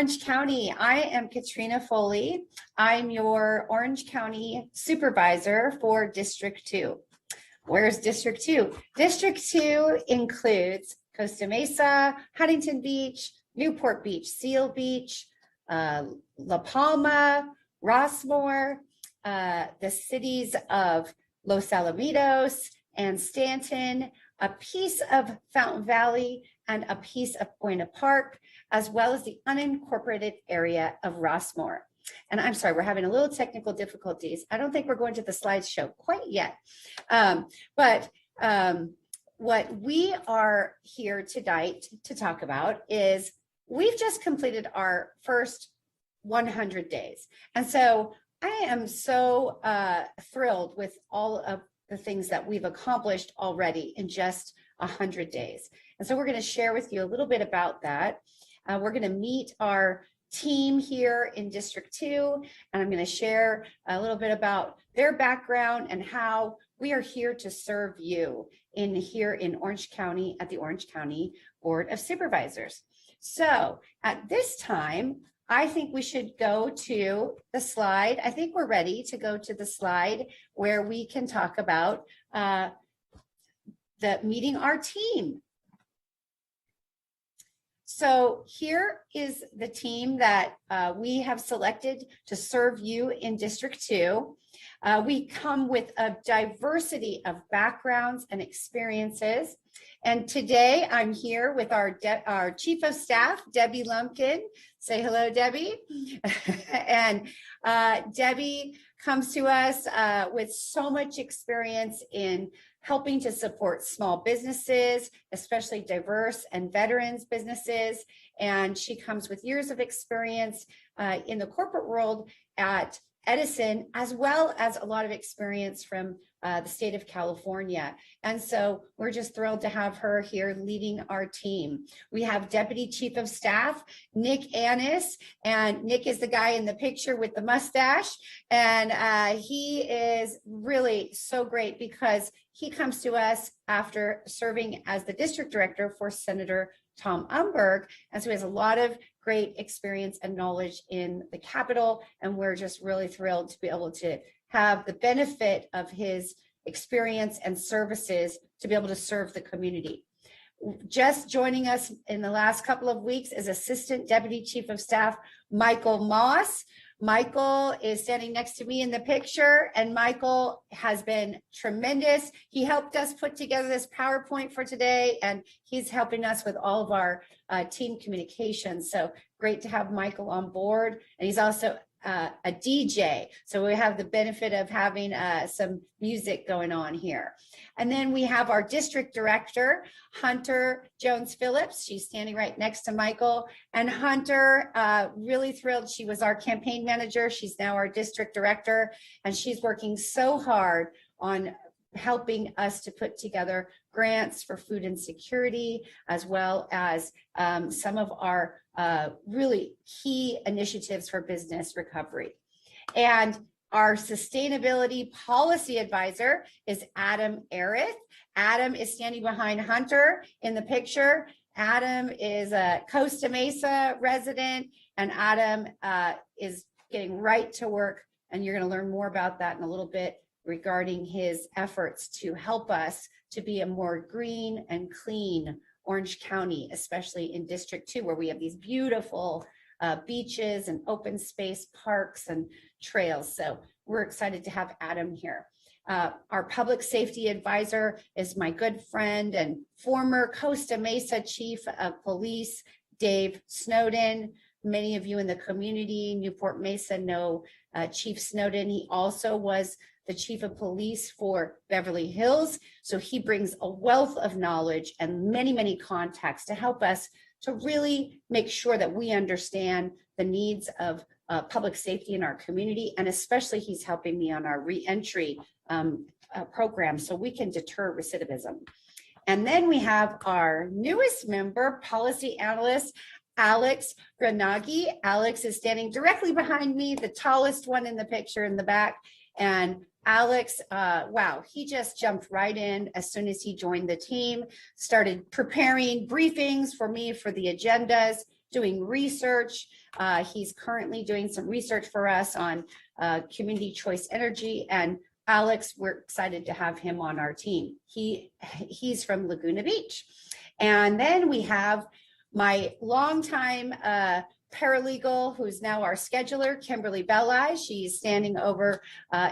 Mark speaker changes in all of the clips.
Speaker 1: Orange County. I am Katrina Foley. I'm your Orange County Supervisor for District 2. Where's District 2? District 2 includes Costa Mesa, Huntington Beach, Newport Beach, Seal Beach, La Palma, Rossmore, the cities of Los Alamitos and Stanton, a piece of Fountain Valley, and a piece of Buena Park, as well as the unincorporated area of Rossmore. And I'm sorry, we're having a little technical difficulties. I don't think we're going to the slideshow quite yet. What we are here tonight to talk about is we've just completed our first 100 days. And so I am so thrilled with all of the things that we've accomplished already in just 100 days. And so we're going to share with you a little bit about that. We're going to meet our team here in District 2, and I'm going to share a little bit about their background and how we are here to serve you here in Orange County at the Orange County Board of Supervisors. So at this time, I think we should go to the slide. I think we're ready to go to the slide where we can talk about meeting our team. So here is the team that we have selected to serve you in District 2. We come with a diversity of backgrounds and experiences. And today I'm here with our Chief of Staff, Debbie Lumpkin. Say hello, Debbie. And Debbie comes to us with so much experience in helping to support small businesses, especially diverse and veterans businesses. And she comes with years of experience in the corporate world at Edison, as well as a lot of experience from the state of California. And so we're just thrilled to have her here leading our team. We have Deputy Chief of Staff, Nick Annis, and Nick is the guy in the picture with the mustache. And he is really so great because he comes to us after serving as the district director for Senator Tom Umberg. And so he has a lot of great experience and knowledge in the Capitol. And we're just really thrilled to be able to have the benefit of his experience and services to be able to serve the community. Just joining us in the last couple of weeks is Assistant Deputy Chief of Staff, Michael Moss. Michael is standing next to me in the picture, and Michael has been tremendous. He helped us put together this PowerPoint for today, and he's helping us with all of our team communications. So great to have Michael on board. And he's also a DJ. So we have the benefit of having some music going on here. And then we have our district director, Hunter Jones Phillips. She's standing right next to Michael. And Hunter, really thrilled. She was our campaign manager. She's now our district director. And she's working so hard on helping us to put together grants for food insecurity, as well as some of our really key initiatives for business recovery. And our sustainability policy advisor is Adam Arith. Adam is standing behind Hunter in the picture. Adam is a Costa Mesa resident, and Adam is getting right to work. And you're going to learn more about that in a little bit regarding his efforts to help us to be a more green and clean Orange County, especially in District 2, where we have these beautiful beaches and open space parks and trails. So we're excited to have Adam here. Our public safety advisor is my good friend and former Costa Mesa Chief of Police, Dave Snowden. Many of you in the community, Newport Mesa, know Chief Snowden. He also was the chief of police for Beverly Hills. So he brings a wealth of knowledge and many, many contacts to help us to really make sure that we understand the needs of public safety in our community. And especially he's helping me on our reentry program so we can deter recidivism. And then we have our newest member, policy analyst, Alex Granaghi. Alex is standing directly behind me, the tallest one in the picture in the back. And Alex, wow, he just jumped right in as soon as he joined the team, started preparing briefings for me for the agendas, doing research, He's currently doing some research for us on community choice energy. And Alex, we're excited to have him on our team. He's from Laguna Beach. And then we have my longtime paralegal, who's now our scheduler, Kimberly Belli. She's standing over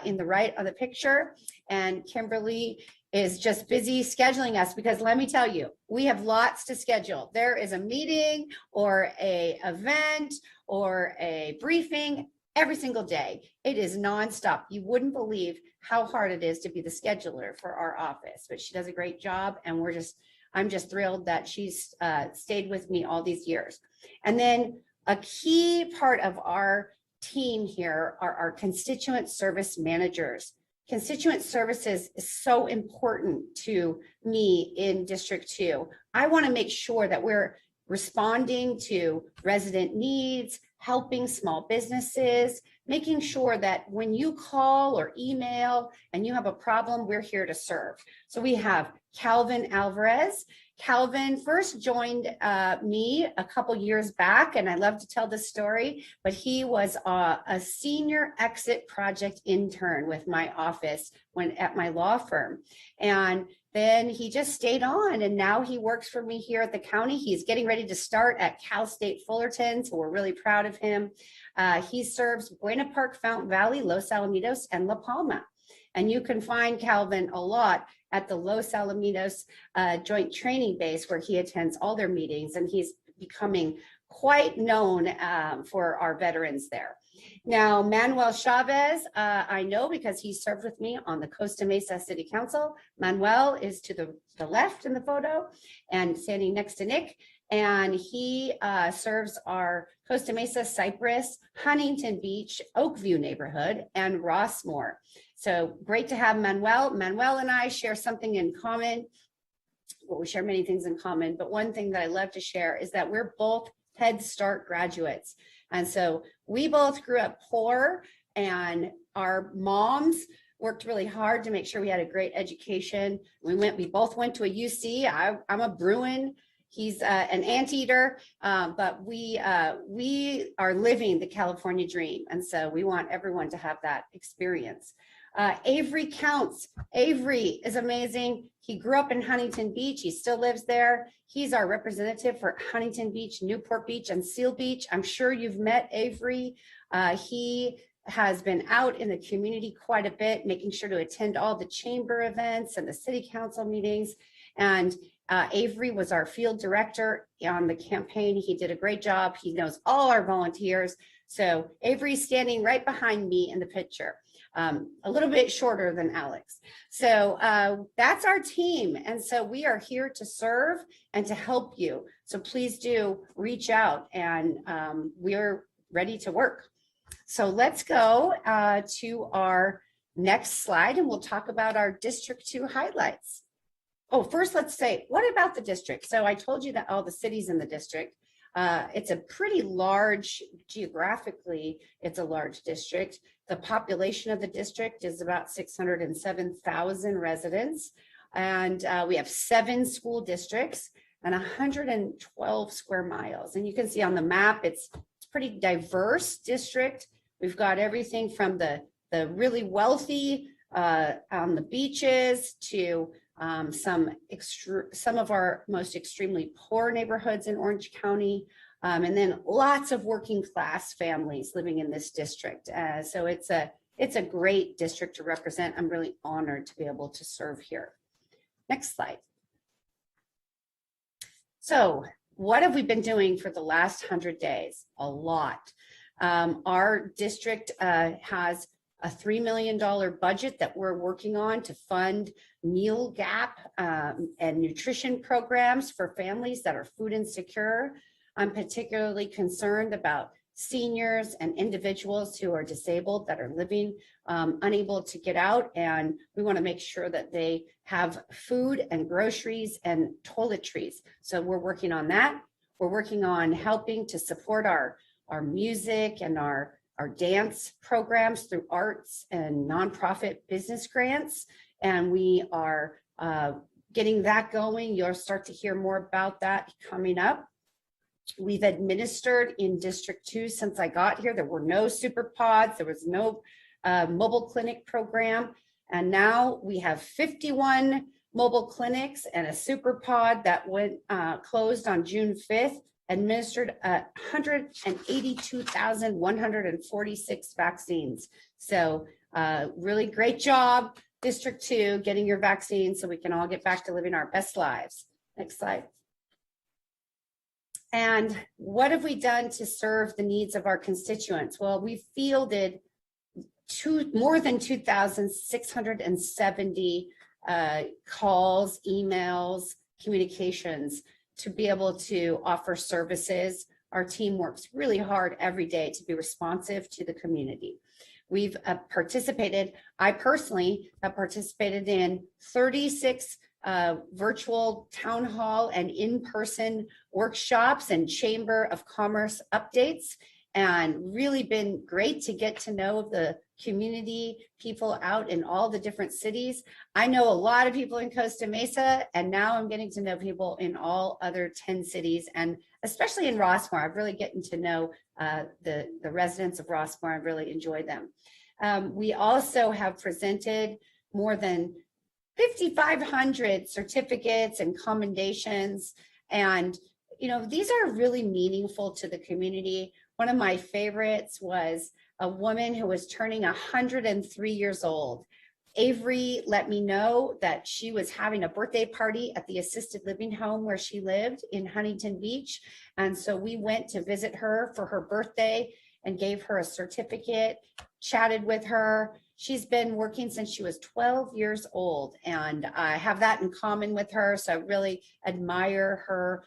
Speaker 1: in the right of the picture. And Kimberly is just busy scheduling us, because let me tell you, we have lots to schedule. There is a meeting or a event or a briefing every single day. It is nonstop. You wouldn't believe how hard it is to be the scheduler for our office, but she does a great job. And I'm just thrilled that she's stayed with me all these years. And then a key part of our team here are our constituent service managers. Constituent services is so important to me in District 2. I want to make sure that we're responding to resident needs, helping small businesses, making sure that when you call or email and you have a problem, we're here to serve. So we have Calvin Alvarez. Calvin first joined me a couple years back, and I love to tell this story, but he was a senior exit project intern with my office at my law firm. And then he just stayed on, and now he works for me here at the county. He's getting ready to start at Cal State Fullerton, so we're really proud of him. He serves Buena Park, Fountain Valley, Los Alamitos, and La Palma. And you can find Calvin a lot at the Los Alamitos Joint Training Base, where he attends all their meetings, and he's becoming quite known for our veterans there. Now, Manuel Chavez, I know because he served with me on the Costa Mesa City Council. Manuel is to the left in the photo and standing next to Nick. And he serves our Costa Mesa, Cypress, Huntington Beach, Oakview neighborhood, and Rossmore. So great to have Manuel. Manuel and I share something in common. Well, we share many things in common, but one thing that I love to share is that we're both Head Start graduates. And so we both grew up poor, and our moms worked really hard to make sure we had a great education. We both went to a UC. I'm a Bruin. He's an anteater, but we are living the California dream. And so we want everyone to have that experience. Avery Counts. Avery is amazing. He grew up in Huntington Beach. He still lives there. He's our representative for Huntington Beach, Newport Beach, and Seal Beach. I'm sure you've met Avery. He has been out in the community quite a bit, making sure to attend all the chamber events and the city council meetings. And Avery was our field director on the campaign. He did a great job. He knows all our volunteers. So Avery's standing right behind me in the picture, a little bit shorter than Alex. So that's our team. And so we are here to serve and to help you. So please do reach out, and we're ready to work. So let's go to our next slide, and we'll talk about our District 2 highlights. Oh, first, let's say, what about the district? So I told you that all the cities in the district, it's a pretty large, geographically, it's a large district. The population of the district is about 607,000 residents. And we have 7 school districts and 112 square miles. And you can see on the map, it's pretty diverse district. We've got everything from the really wealthy on the beaches to some of our most extremely poor neighborhoods in Orange County, and then lots of working class families living in this district. So it's a great district to represent. I'm really honored to be able to serve here. Next slide. So what have we been doing for the last 100 days? A lot. Our district has a $3 million budget that we're working on to fund meal gap and nutrition programs for families that are food insecure. I'm particularly concerned about seniors and individuals who are disabled that are living unable to get out, and we want to make sure that they have food and groceries and toiletries. So we're working on that. We're working on helping to support our music and our dance programs through arts and nonprofit business grants. And we are getting that going. You'll start to hear more about that coming up. We've administered in District 2 since I got here. There were no super pods. There was no mobile clinic program. And now we have 51 mobile clinics and a super pod that went closed on June 5th, administered 182,146 vaccines. So really great job, District 2, getting your vaccine so we can all get back to living our best lives. Next slide. And what have we done to serve the needs of our constituents? Well, we fielded more than 2,670 calls, emails, communications to be able to offer services. Our team works really hard every day to be responsive to the community. We've participated, I personally have participated in 36 virtual town hall and in-person workshops and Chamber of Commerce updates, and really been great to get to know the community, people out in all the different cities. I know a lot of people in Costa Mesa, and now I'm getting to know people in all other 10 cities, and especially in Rossmore. I've really getting to know the residents of Rossmore. I've really enjoyed them. We also have presented more than 5,500 certificates and commendations. And, you know, these are really meaningful to the community. One of my favorites was a woman who was turning 103 years old. Avery let me know that she was having a birthday party at the assisted living home where she lived in Huntington Beach. And so we went to visit her for her birthday and gave her a certificate, chatted with her. She's been working since she was 12 years old, and I have that in common with her. So I really admire her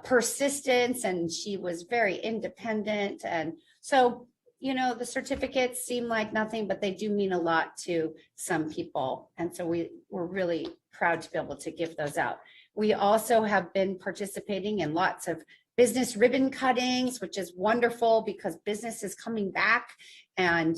Speaker 1: persistence, and she was very independent. And so, you know, the certificates seem like nothing, but they do mean a lot to some people. And so we're really proud to be able to give those out. We also have been participating in lots of business ribbon cuttings, which is wonderful because business is coming back, and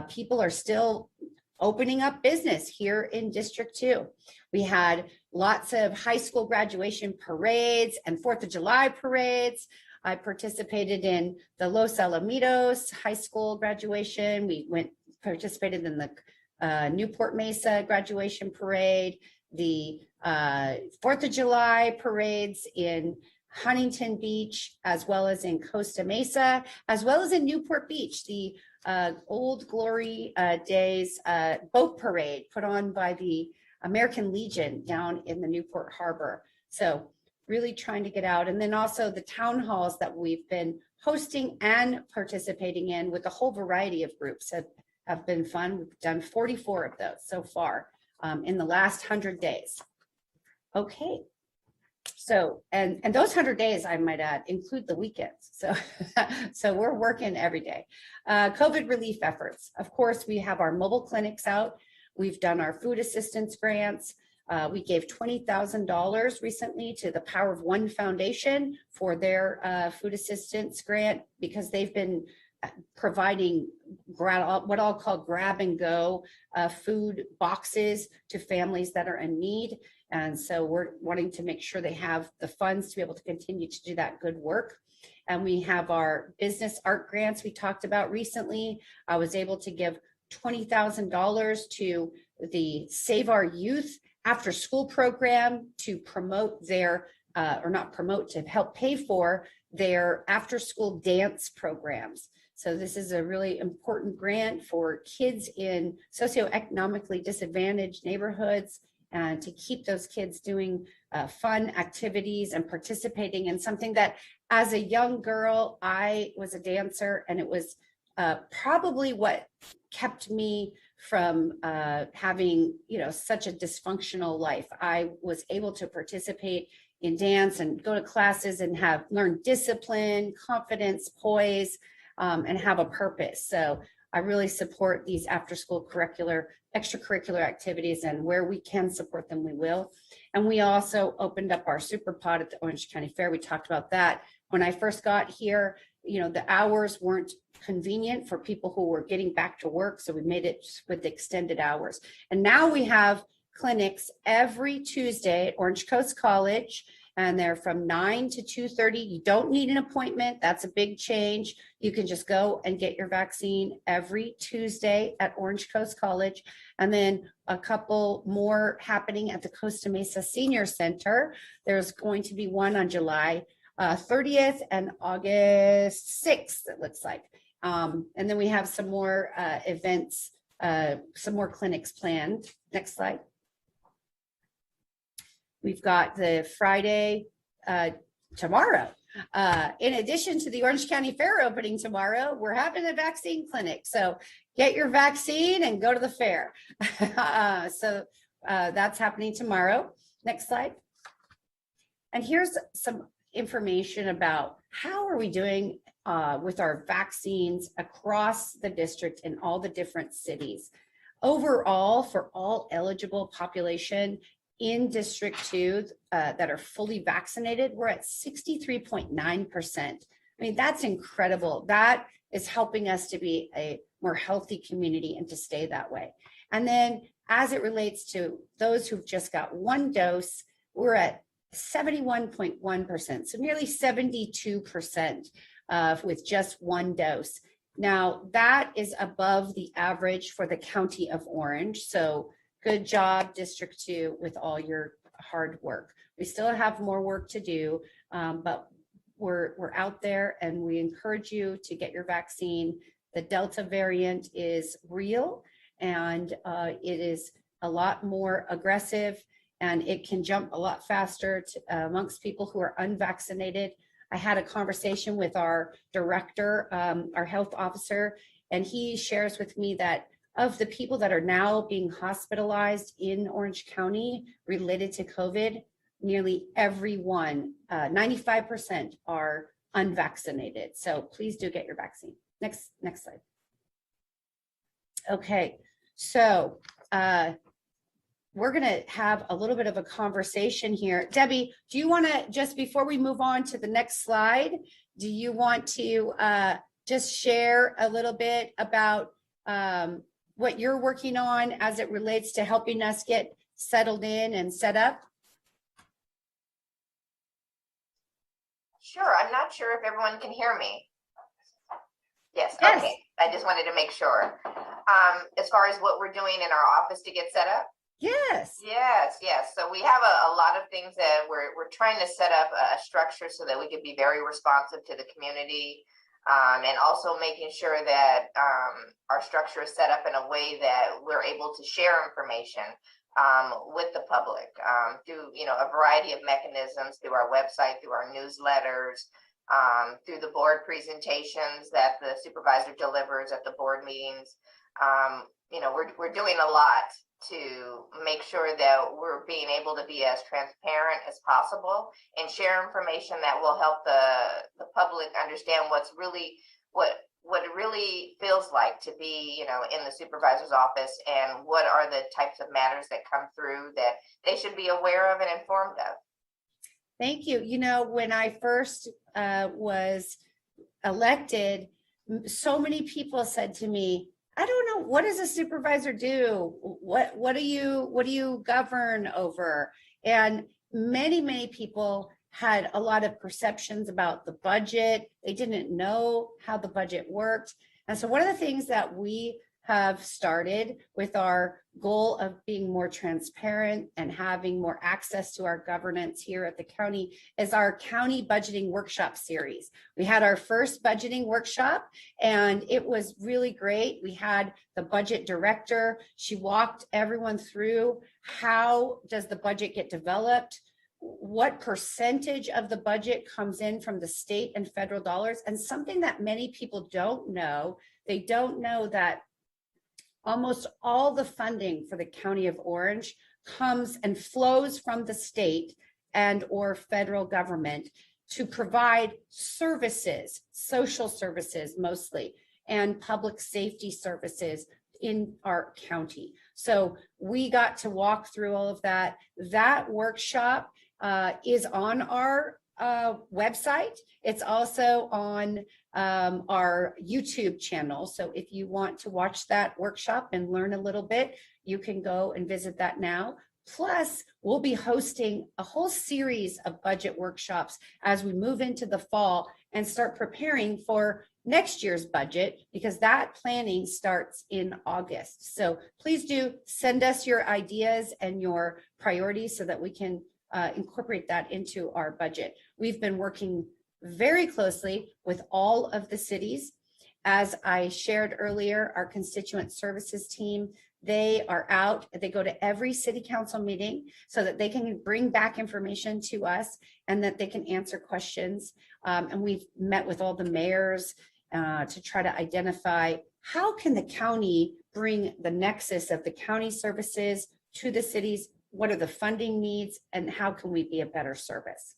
Speaker 1: people are still opening up business here in District 2. We had lots of high school graduation parades and 4th of July parades. I participated in the Los Alamitos High School graduation. We participated in the Newport Mesa graduation parade, the 4th of July parades in Huntington Beach, as well as in Costa Mesa, as well as in Newport Beach, the Old Glory Days boat parade put on by the American Legion down in the Newport Harbor. So really trying to get out. And then also the town halls that we've been hosting and participating in with a whole variety of groups have been fun. We've done 44 of those so far in the last 100 days. Okay. So, and those 100 days, I might add, include the weekends. So, so we're working every day. COVID relief efforts. Of course, we have our mobile clinics out. We've done our food assistance grants. We gave $20,000 recently to the Power of One Foundation for their food assistance grant, because they've been providing what I'll call grab and go food boxes to families that are in need. And so we're wanting to make sure they have the funds to be able to continue to do that good work. And we have our business art grants we talked about recently. I was able to give $20,000 to the Save Our Youth after school program to promote their, or not promote, to help pay for their after school dance programs. So this is a really important grant for kids in socioeconomically disadvantaged neighborhoods, and to keep those kids doing fun activities and participating in something that, as a young girl, I was a dancer, and it was probably what kept me from having, you know, such a dysfunctional life. I was able to participate in dance and go to classes and learn discipline, confidence, poise, and have a purpose. So I really support these after-school extracurricular activities, and where we can support them, we will. And we also opened up our super pod at the Orange County Fair. We talked about that. When I first got here, you know, the hours weren't convenient for people who were getting back to work, so we made it with extended hours. And now we have clinics every Tuesday at Orange Coast College and they're from 9 to 2:30. You don't need an appointment. That's a big change. You can just go and get your vaccine every Tuesday at Orange Coast College. And then a couple more happening at the Costa Mesa Senior Center. There's going to be one on July 30th and August 6th, it looks like. And then we have some more events, some more clinics planned. Next slide. We've got the Friday tomorrow. In addition to the Orange County Fair opening tomorrow, we're having a vaccine clinic. So get your vaccine and go to the fair. So that's happening tomorrow. Next slide. And here's some information about how are we doing with our vaccines across the district in all the different cities. Overall, for all eligible population in District 2 that are fully vaccinated, we're at 63.9%. I mean, that's incredible. That is helping us to be a more healthy community and to stay that way. And then as it relates to those who've just got one dose, we're at 71.1%, so nearly 72% with just one dose. Now, that is above the average for the County of Orange. So good job, District 2, with all your hard work. We still have more work to do, but we're out there, and we encourage you to get your vaccine. The Delta variant is real, and it is a lot more aggressive, and it can jump a lot faster amongst people who are unvaccinated. I had a conversation with our director, our health officer, and he shares with me that of the people that are now being hospitalized in Orange County related to COVID, nearly everyone, 95% are unvaccinated. So please do get your vaccine. Next slide. Okay, so we're going to have a little bit of a conversation here. Debbie, do you want to, just before we move on to the next slide, do you want to just share a little bit about what you're working on as it relates to helping us get settled in and set up?
Speaker 2: Sure. I'm not sure if everyone can hear me. Yes. Okay. I just wanted to make sure. As far as what we're doing in our office to get set up.
Speaker 1: Yes.
Speaker 2: So we have a lot of things that we're trying to set up a structure so that we can be very responsive to the community, and also making sure that our structure is set up in a way that we're able to share information with the public through a variety of mechanisms, through our website, through our newsletters, through the board presentations that the supervisor delivers at the board meetings. We're doing a lot to make sure that we're being able to be as transparent as possible and share information that will help the public understand what it really feels like to be, in the supervisor's office, and what are the types of matters that come through that they should be aware of and informed of.
Speaker 1: Thank you. When I first was elected, so many people said to me, I don't know, what does a supervisor do? What do you govern over? And many people had a lot of perceptions about the budget. They didn't know how the budget worked. And so one of the things that we have started with our goal of being more transparent and having more access to our governance here at the county is our county budgeting workshop series. We had our first budgeting workshop, and it was really great. We had the budget director. She walked everyone through how does the budget get developed, what percentage of the budget comes in from the state and federal dollars, and something that many people don't know. They don't know that almost all the funding for the County of Orange comes and flows from the state and or federal government to provide services, social services mostly, and public safety services in our county. So we got to walk through all of that. That workshop is on our website. It's also on our YouTube channel. So if you want to watch that workshop and learn a little bit, you can go and visit that now. Plus, we'll be hosting a whole series of budget workshops as we move into the fall and start preparing for next year's budget, because that planning starts in August. So please do send us your ideas and your priorities so that we can incorporate that into our budget. We've been working very closely with all of the cities. As I shared earlier, our constituent services team, they are out, they go to every city council meeting so that they can bring back information to us and that they can answer questions. And we've met with all the mayors to try to identify how can the county bring the nexus of the county services to the cities, what are the funding needs, and how can we be a better service.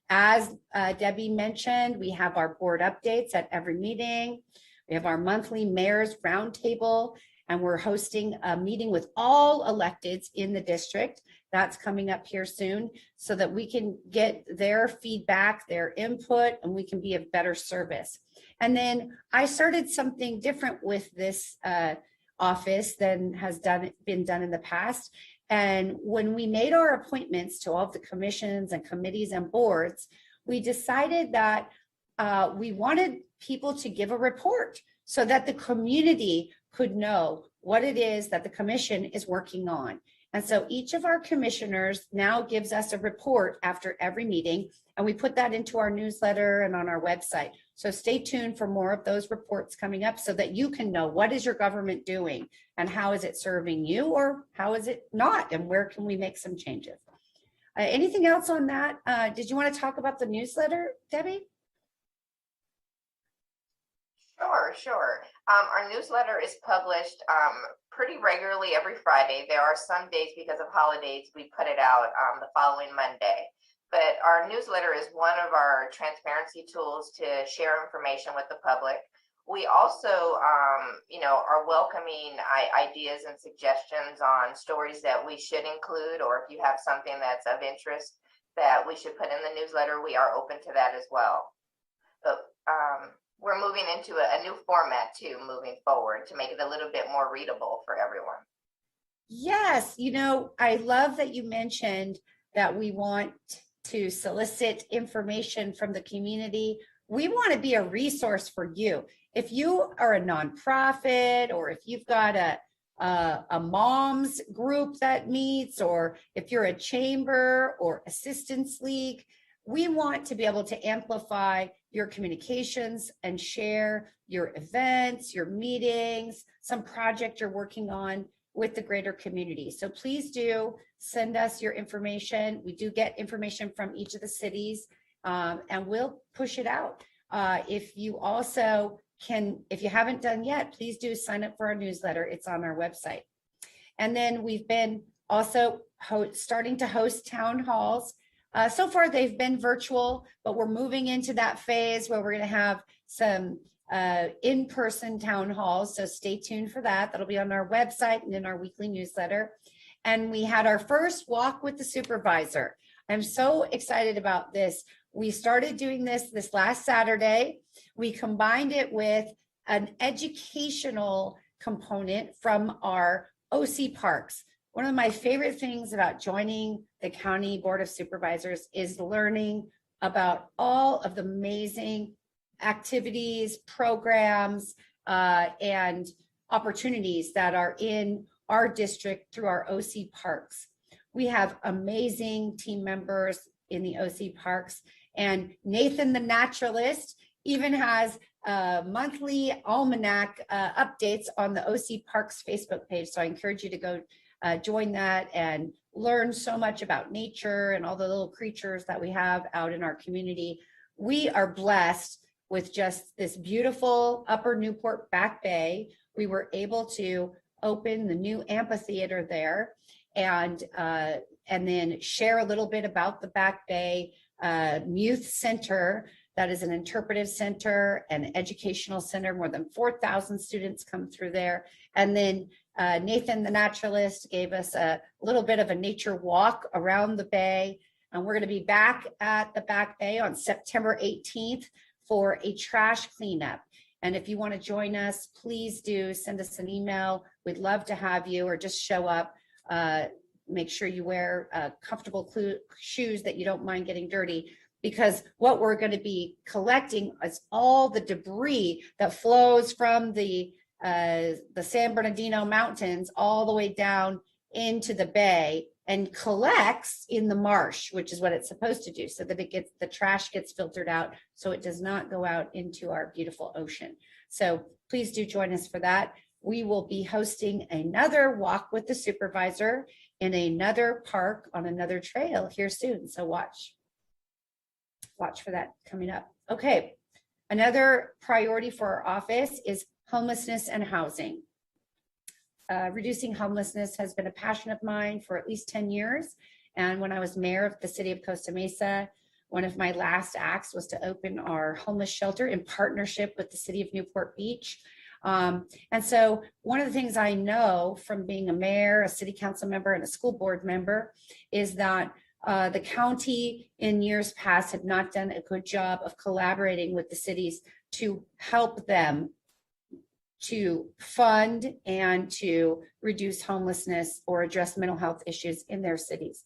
Speaker 1: As Debbie mentioned, we have our board updates at every meeting. We have our monthly mayor's roundtable, and we're hosting a meeting with all electeds in the district. That's coming up here soon so that we can get their feedback, their input, and we can be a better service. And then I started something different with this office than has been done in the past. And when we made our appointments to all of the commissions and committees and boards, we decided that we wanted people to give a report so that the community could know what it is that the commission is working on. And so each of our commissioners now gives us a report after every meeting, and we put that into our newsletter and on our website. So stay tuned for more of those reports coming up so that you can know what is your government doing and how is it serving you or how is it not, and where can we make some changes. Anything else on that? Did you want to talk about the newsletter, Debbie?
Speaker 2: Sure. Our newsletter is published pretty regularly every Friday. There are some days because of holidays we put it out the following Monday. But our newsletter is one of our transparency tools to share information with the public. We also, are welcoming ideas and suggestions on stories that we should include, or if you have something that's of interest that we should put in the newsletter, we are open to that as well. But we're moving into a new format too, moving forward to make it a little bit more readable for everyone.
Speaker 1: Yes, I love that you mentioned that we want to solicit information from the community. We want to be a resource for you. If you are a nonprofit, or if you've got a mom's group that meets, or if you're a chamber or assistance league, we want to be able to amplify your communications and share your events, your meetings, some project you're working on with the greater community. So please do send us your information. We do get information from each of the cities, and we'll push it out. If you also if you haven't done yet, please do sign up for our newsletter. It's on our website. And then we've been also starting to host town halls. So far, they've been virtual, but we're moving into that phase where we're going to have some in-person town halls. So stay tuned for that. That'll be on our website and in our weekly newsletter. And we had our first walk with the supervisor. I'm so excited about this. We started doing this last Saturday. We combined it with an educational component from our OC parks. One of my favorite things about joining the County Board of Supervisors is learning about all of the amazing activities, programs, and opportunities that are in our district through our OC parks. We have amazing team members in the OC parks, and Nathan the naturalist even has monthly almanac updates on the OC Parks Facebook page. So I encourage you to go join that and learn so much about nature and all the little creatures that we have out in our community. We are blessed with just this beautiful Upper Newport Back Bay. We were able to open the new amphitheater there and then share a little bit about the Back Bay Youth Center. That is an interpretive center and educational center. More than 4,000 students come through there. And then Nathan the naturalist gave us a little bit of a nature walk around the bay. And we're going to be back at the Back Bay on September 18th for a trash cleanup. And if you want to join us, please do send us an email. We'd love to have you, or just show up. make sure you wear comfortable shoes that you don't mind getting dirty, because what we're going to be collecting is all the debris that flows from the San Bernardino Mountains all the way down into the bay and collects in the marsh, which is what it's supposed to do, so that the trash gets filtered out, so it does not go out into our beautiful ocean. So please do join us for that. We will be hosting another walk with the supervisor in another park on another trail here soon. So watch for that coming up. Okay. Another priority for our office is homelessness and housing. Reducing homelessness has been a passion of mine for at least 10 years. And when I was mayor of the city of Costa Mesa, one of my last acts was to open our homeless shelter in partnership with the city of Newport Beach. And so one of the things I know from being a mayor, a city council member, and a school board member is that the county in years past had not done a good job of collaborating with the cities to help them to fund and to reduce homelessness or address mental health issues in their cities.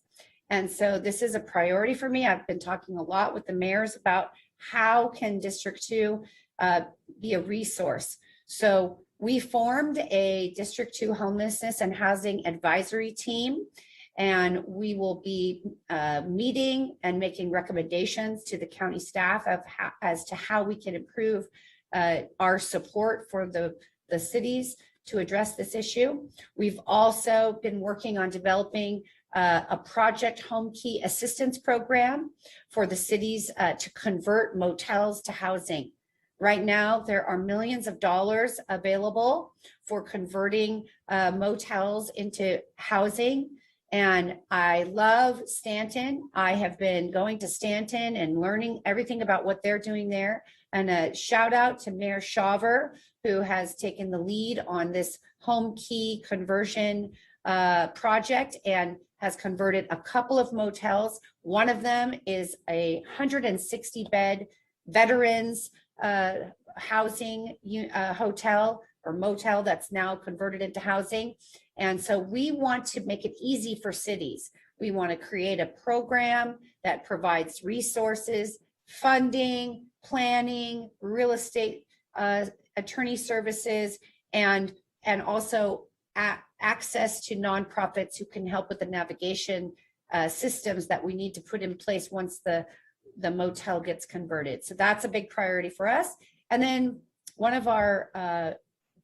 Speaker 1: And so this is a priority for me. I've been talking a lot with the mayors about how can District 2 be a resource. So we formed a District 2 homelessness and housing advisory team, and we will be meeting and making recommendations to the county staff as to how we can improve our support for the cities to address this issue. We've also been working on developing a project home key assistance program for the cities to convert motels to housing. Right now, there are millions of dollars available for converting motels into housing. And I love Stanton. I have been going to Stanton and learning everything about what they're doing there. And a shout out to Mayor Shaver, who has taken the lead on this home key conversion project and has converted a couple of motels. One of them is a 160-bed veterans housing hotel or motel that's now converted into housing. And so we want to make it easy for cities. We want to create a program that provides resources, funding, planning, real estate attorney services, and also access to nonprofits who can help with the navigation systems that we need to put in place once the motel gets converted. So that's a big priority for us. And then one of our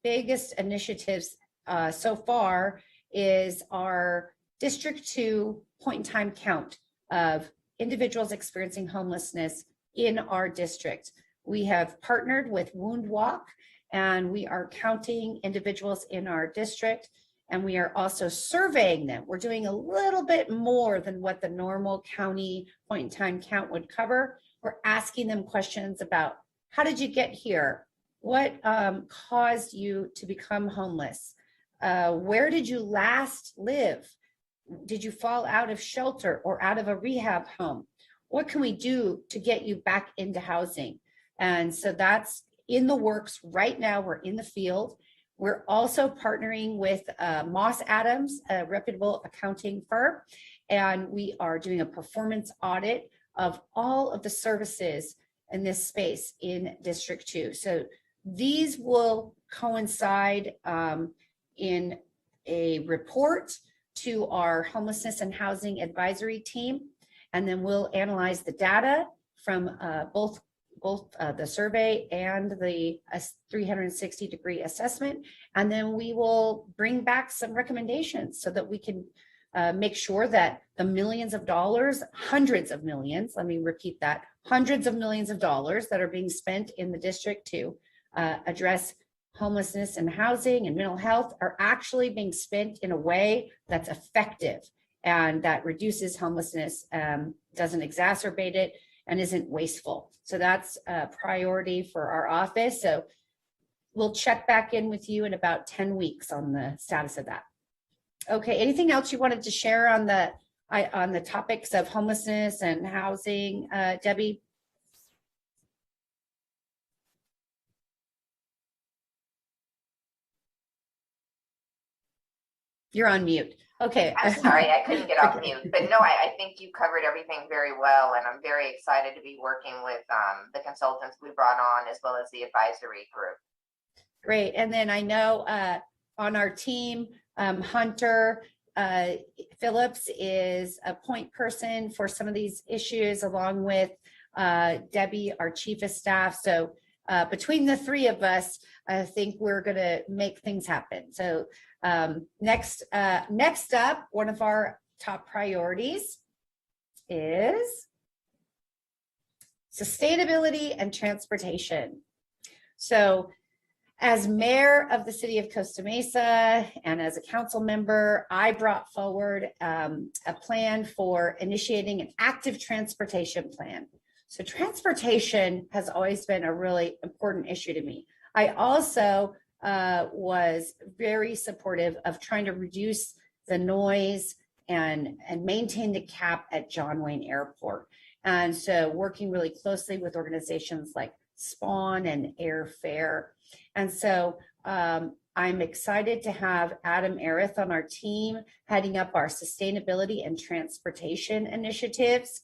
Speaker 1: biggest initiatives so far is our District 2 point-in-time count of individuals experiencing homelessness in our district. We have partnered with Wound Walk, and we are counting individuals in our district, and we are also surveying them. We're doing a little bit more than what the normal county point-in-time count would cover. We're asking them questions about, how did you get here? What caused you to become homeless? Where did you last live? Did you fall out of shelter or out of a rehab home? What can we do to get you back into housing? And so that's in the works right now. We're in the field. We're also partnering with Moss Adams, a reputable accounting firm, and we are doing a performance audit of all of the services in this space in District 2. So these will coincide in a report to our homelessness and housing advisory team, and then we'll analyze the data from both the survey and the 360-degree assessment, and then we will bring back some recommendations so that we can make sure that the millions of dollars, hundreds of millions, let me repeat that, hundreds of millions of dollars that are being spent in the district to address homelessness and housing and mental health are actually being spent in a way that's effective and that reduces homelessness, doesn't exacerbate it, and isn't wasteful. So that's a priority for our office. So we'll check back in with you in about 10 weeks on the status of that. Okay, anything else you wanted to share on the topics of homelessness and housing, Debbie? You're on mute. Okay.
Speaker 2: I'm sorry, I couldn't get off mute, but no, I think you covered everything very well, and I'm very excited to be working with the consultants we brought on, as well as the advisory group.
Speaker 1: Great. And then I know on our team, Hunter Phillips is a point person for some of these issues, along with Debbie, our chief of staff. So between the three of us, I think we're going to make things happen. So next up, one of our top priorities is sustainability and transportation. So as mayor of the city of Costa Mesa and as a council member, I brought forward a plan for initiating an active transportation plan. So transportation has always been a really important issue to me. I also was very supportive of trying to reduce the noise and maintain the cap at John Wayne Airport. And so working really closely with organizations like Spawn and Airfare. And so I'm excited to have Adam Arith on our team heading up our sustainability and transportation initiatives.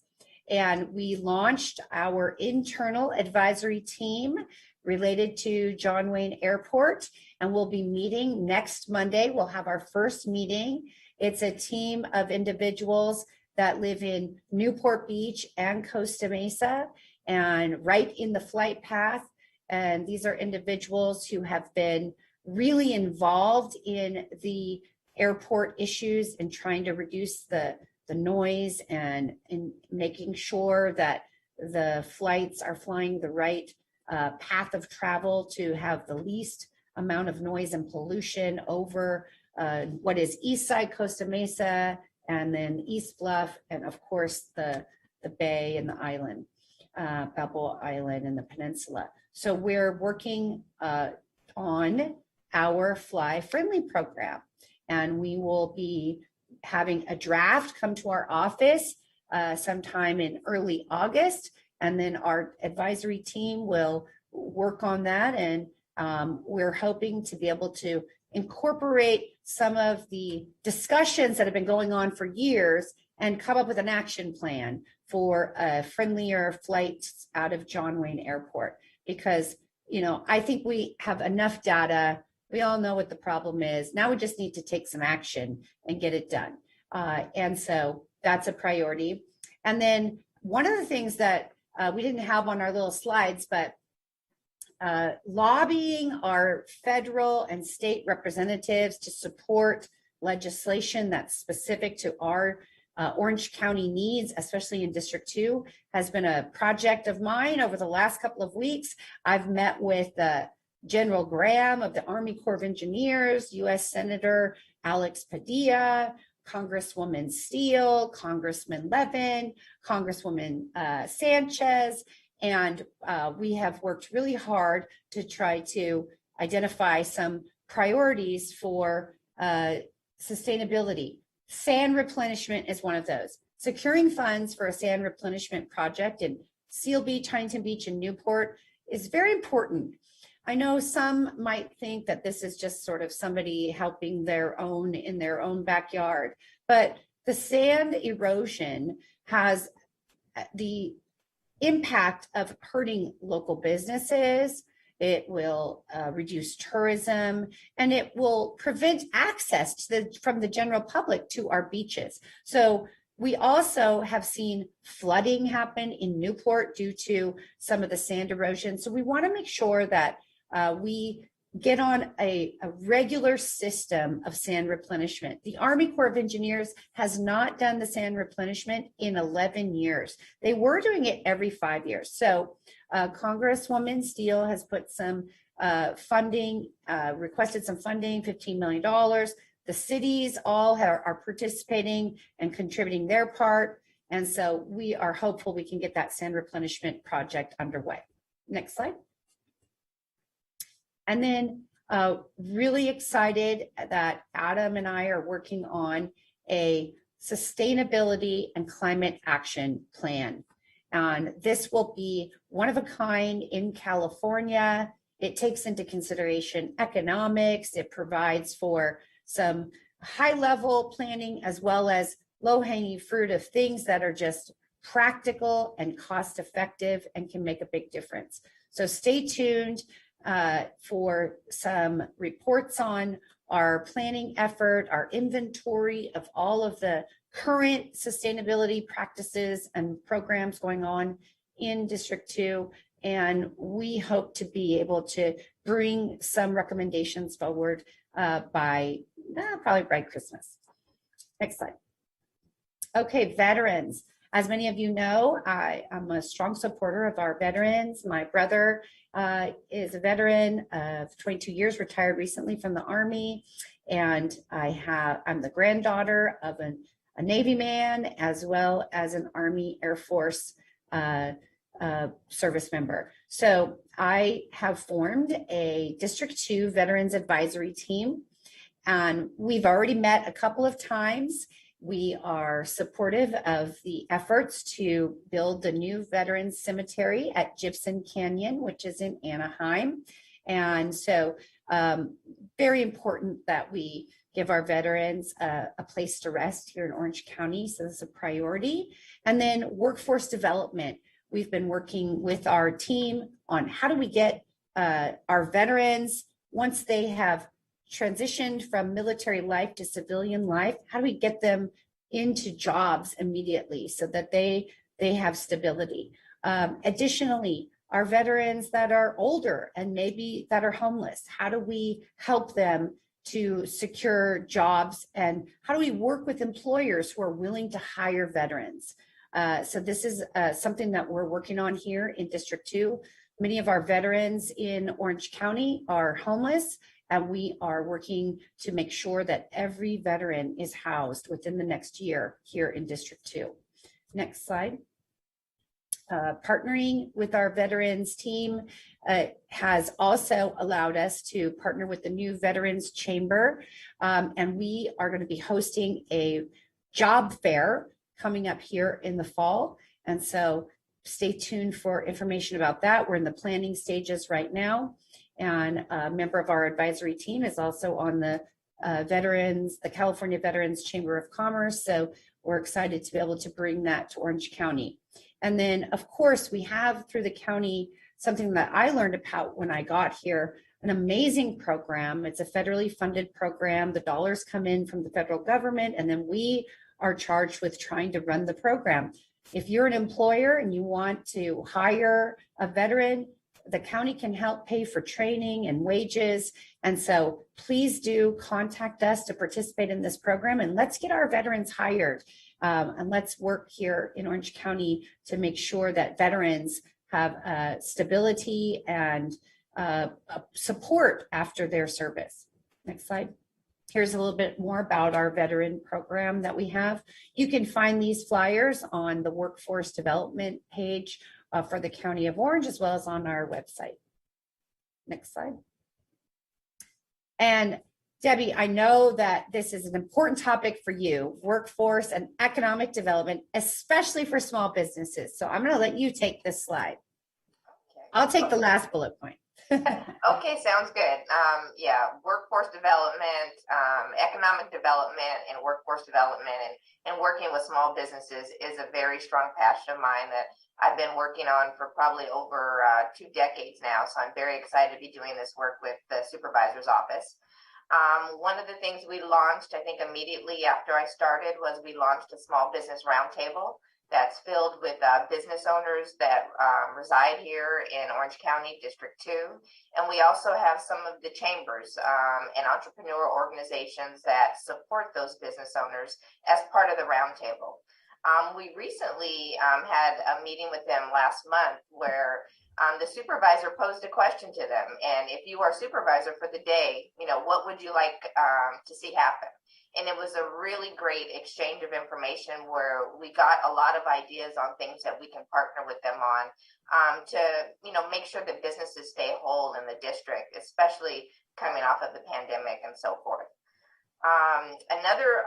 Speaker 1: And we launched our internal advisory team related to John Wayne Airport, and we'll be meeting next Monday. We'll have our first meeting. It's a team of individuals that live in Newport Beach and Costa Mesa and right in the flight path. And these are individuals who have been really involved in the airport issues and trying to reduce the noise and in making sure that the flights are flying the right path of travel to have the least amount of noise and pollution over what is East Side Costa Mesa, and then East Bluff, and of course the Bay and the island, Balboa Island and the peninsula. So we're working on our Fly Friendly program, and we will be having a draft come to our office sometime in early August, and then our advisory team will work on that, and we're hoping to be able to incorporate some of the discussions that have been going on for years and come up with an action plan for a friendlier flight out of John Wayne Airport. Because, you know, I think we have enough data. We all know what the problem is. Now we just need to take some action and get it done. And so that's a priority. And then one of the things that we didn't have on our little slides, but lobbying our federal and state representatives to support legislation that's specific to our Orange County needs, especially in District 2, has been a project of mine over the last couple of weeks. I've met with General Graham of the Army Corps of Engineers, U.S. Senator Alex Padilla, Congresswoman Steele, Congressman Levin, Congresswoman Sanchez, and we have worked really hard to try to identify some priorities for sustainability. Sand replenishment is one of those. Securing funds for a sand replenishment project in Seal Beach, Huntington Beach, and Newport is very important. I know some might think that this is just sort of somebody helping their own in their own backyard, but the sand erosion has the impact of hurting local businesses. It will reduce tourism, and it will prevent access to from the general public to our beaches. So we also have seen flooding happen in Newport due to some of the sand erosion. So we want to make sure that we get on a regular system of sand replenishment. The Army Corps of Engineers has not done the sand replenishment in 11 years. They were doing it every 5 years. So Congresswoman Steele has put some funding, requested some funding, $15 million. The cities all are participating and contributing their part. And so we are hopeful we can get that sand replenishment project underway. Next slide. And then really excited that Adam and I are working on a sustainability and climate action plan. And this will be one of a kind in California. It takes into consideration economics. It provides for some high level planning as well as low hanging fruit of things that are just practical and cost effective and can make a big difference. So stay tuned for some reports on our planning effort, our inventory of all of the current sustainability practices and programs going on in District 2. And we hope to be able to bring some recommendations forward probably by Christmas. Next slide. Okay, veterans. As many of you know, I am a strong supporter of our veterans. My brother is a veteran of 22 years, retired recently from the Army. And I'm the granddaughter of a Navy man, as well as an Army Air Force service member. So I have formed a District 2 Veterans Advisory Team, and we've already met a couple of times. We are supportive of the efforts to build the new Veterans Cemetery at Gibson Canyon, which is in Anaheim. And so very important that we give our veterans a place to rest here in Orange County. So this is a priority. And then workforce development. We've been working with our team on how do we get our veterans, once they have transitioned from military life to civilian life, how do we get them into jobs immediately so that they have stability? Additionally, our veterans that are older and maybe that are homeless, how do we help them to secure jobs, and how do we work with employers who are willing to hire veterans? So this is something that we're working on here in District 2. Many of our veterans in Orange County are homeless, and we are working to make sure that every veteran is housed within the next year here in District 2. Next slide. Partnering with our veterans team has also allowed us to partner with the new Veterans Chamber, and we are going to be hosting a job fair coming up here in the fall. And so stay tuned for information about that. We're in the planning stages right now. And a member of our advisory team is also on the California Veterans Chamber of Commerce. So we're excited to be able to bring that to Orange County. And then, of course, we have through the county something that I learned about when I got here, an amazing program. It's a federally funded program. The dollars come in from the federal government, and then we are charged with trying to run the program. If you're an employer and you want to hire a veteran, the county can help pay for training and wages. And so please do contact us to participate in this program, and let's get our veterans hired. And let's work here in Orange County to make sure that veterans have stability and support after their service. Next slide. Here's a little bit more about our veteran program that we have. You can find these flyers on the workforce development page for the County of Orange, as well as on our website. Next slide. And Debbie, I know that this is an important topic for you, workforce and economic development, especially for small businesses. So I'm going to let you take this slide. Okay. I'll take the last bullet point.
Speaker 2: Okay, sounds good. Yeah, workforce development, economic development, and workforce development, and working with small businesses is a very strong passion of mine that I've been working on for probably over 2 decades now. So I'm very excited to be doing this work with the Supervisor's office. One of the things we launched, I think immediately after I started, was we launched a small business roundtable that's filled with business owners that reside here in Orange County, District 2. And we also have some of the chambers and entrepreneur organizations that support those business owners as part of the roundtable. We recently had a meeting with them last month where the supervisor posed a question to them. And if you are supervisor for the day, what would you like to see happen? And it was a really great exchange of information where we got a lot of ideas on things that we can partner with them on to, make sure that businesses stay whole in the district, especially coming off of the pandemic and so forth. Another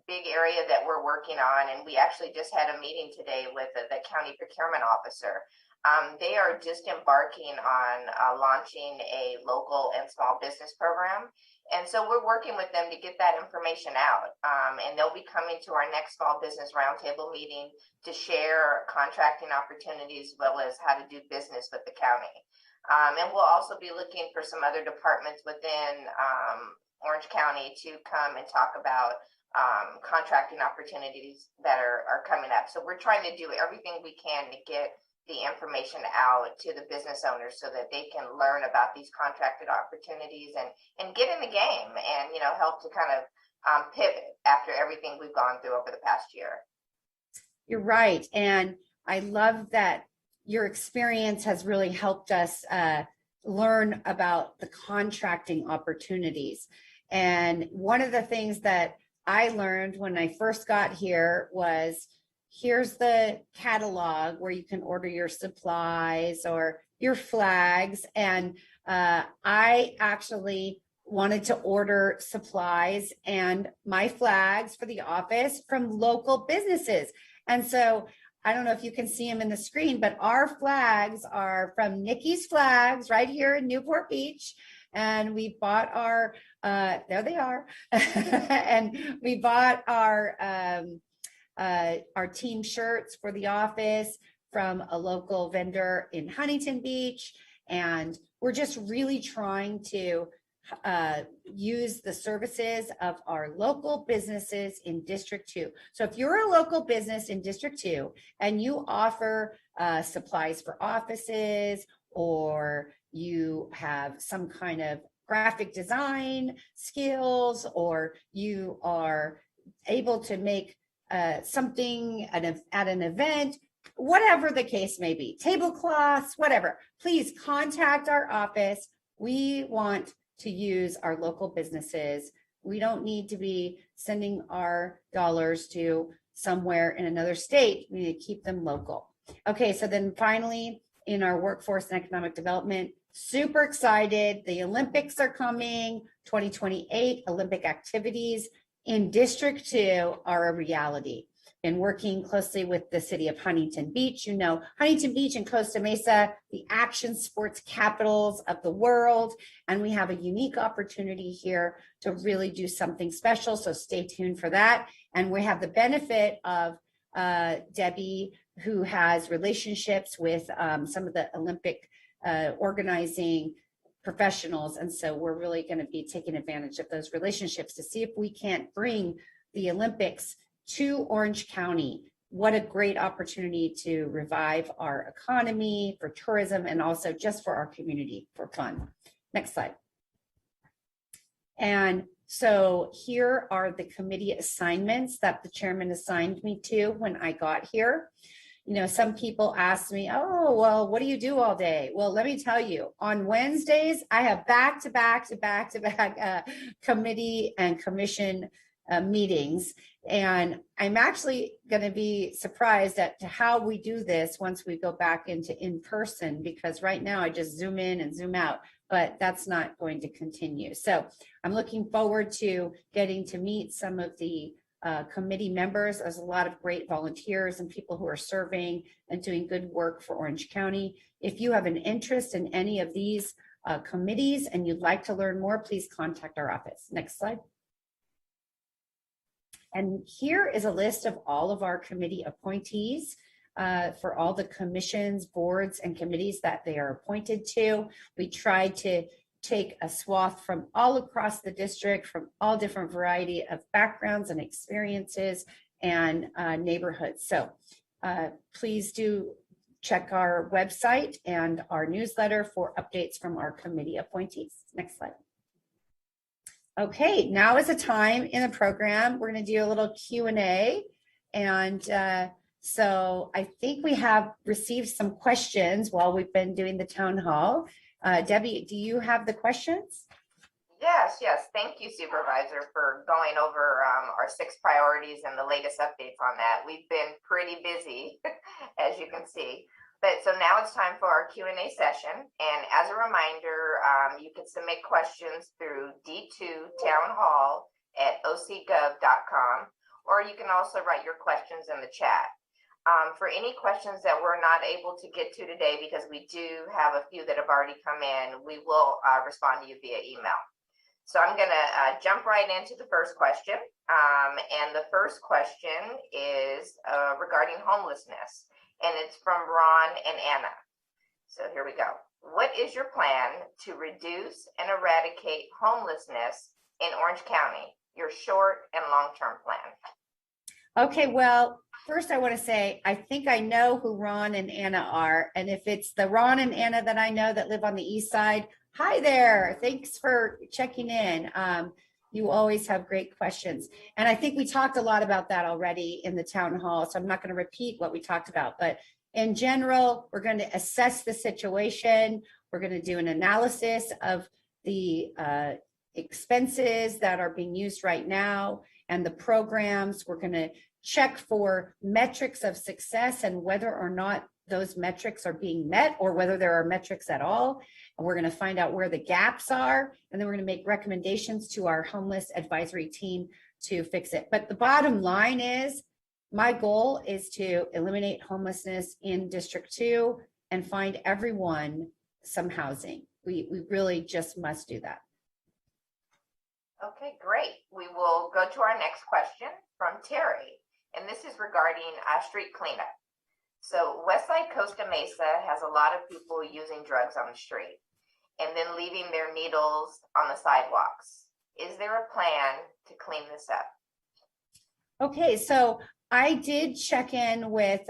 Speaker 2: big area that we're working on, and we actually just had a meeting today with the county procurement officer, They are just embarking on launching a local and small business program. And so we're working with them to get that information out. And they'll be coming to our next small business roundtable meeting to share contracting opportunities as well as how to do business with the county. And we'll also be looking for some other departments within Orange County to come and talk about contracting opportunities that are coming up. So we're trying to do everything we can to get the information out to the business owners so that they can learn about these contracted opportunities and get in the game and, help to kind of pivot after everything we've gone through over the past year.
Speaker 1: You're right. And I love that your experience has really helped us learn about the contracting opportunities. And one of the things that I learned when I first got here was, here's the catalog where you can order your supplies or your flags. And I actually wanted to order supplies and my flags for the office from local businesses. And so I don't know if you can see them in the screen, but our flags are from Nikki's Flags right here in Newport Beach. And we bought our, there they are. And we bought our team shirts for the office from a local vendor in Huntington Beach. And we're just really trying to use the services of our local businesses in District 2. So if you're a local business in District 2 and you offer supplies for offices, or you have some kind of graphic design skills, or you are able to make something at an event, whatever the case may be, tablecloths, whatever, please contact our office. We want to use our local businesses. We don't need to be sending our dollars to somewhere in another state. We need to keep them local. Okay, so then finally, in our workforce and economic development, super excited. The Olympics are coming, 2028 Olympic activities in District 2 are a reality. And working closely with the city of Huntington Beach, Huntington Beach and Costa Mesa, the action sports capitals of the world. And we have a unique opportunity here to really do something special. So stay tuned for that. And we have the benefit of Debbie, who has relationships with some of the Olympic organizing professionals. And so we're really going to be taking advantage of those relationships to see if we can't bring the Olympics to Orange County. What a great opportunity to revive our economy, for tourism, and also just for our community for fun. Next slide. And so here are the committee assignments that the chairman assigned me to when I got here. Some people ask me, oh, well, what do you do all day? Well, let me tell you, on Wednesdays, I have back-to-back committee and commission meetings. And I'm actually going to be surprised at how we do this once we go back into in-person, because right now I just zoom in and zoom out, but that's not going to continue. So I'm looking forward to getting to meet some of the committee members. There's a lot of great volunteers and people who are serving and doing good work for Orange County. If you have an interest in any of these committees and you'd like to learn more, please contact our office. Next slide. And here is a list of all of our committee appointees for all the commissions, boards, and committees that they are appointed to. We tried to take a swath from all across the district, from all different variety of backgrounds and experiences and neighborhoods. So please do check our website and our newsletter for updates from our committee appointees. Next slide. Okay, now is a time in the program. We're going to do a little Q&A. And so I think we have received some questions while we've been doing the town hall. Debbie, do you have the questions?
Speaker 2: Yes. Thank you, Supervisor, for going over our 6 priorities and the latest updates on that. We've been pretty busy, as you can see. But so now it's time for our Q&A session. And as a reminder, you can submit questions through d2townhall@ocgov.com, or you can also write your questions in the chat. For any questions that we're not able to get to today, because we do have a few that have already come in, we will respond to you via email. So I'm going to jump right into the first question. And the first question is regarding homelessness, and it's from Ron and Anna. So here we go. What is your plan to reduce and eradicate homelessness in Orange County? Your short and long-term plan.
Speaker 1: Okay, well, first I want to say, I think I know who Ron and Anna are. And if it's the Ron and Anna that I know that live on the east side, hi there. Thanks for checking in. You always have great questions. And I think we talked a lot about that already in the town hall, so I'm not going to repeat what we talked about. But in general, we're going to assess the situation. We're going to do an analysis of the expenses that are being used right now and the programs. We're going to check for metrics of success and whether or not those metrics are being met or whether there are metrics at all. And we're going to find out where the gaps are. And then we're going to make recommendations to our homeless advisory team to fix it. But the bottom line is, my goal is to eliminate homelessness in District 2 and find everyone some housing. We really just must do that.
Speaker 2: Okay, great. We will go to our next question from Terry, and this is regarding street cleanup. So Westside Costa Mesa has a lot of people using drugs on the street and then leaving their needles on the sidewalks. Is there a plan to clean this up?
Speaker 1: Okay, so I did check in with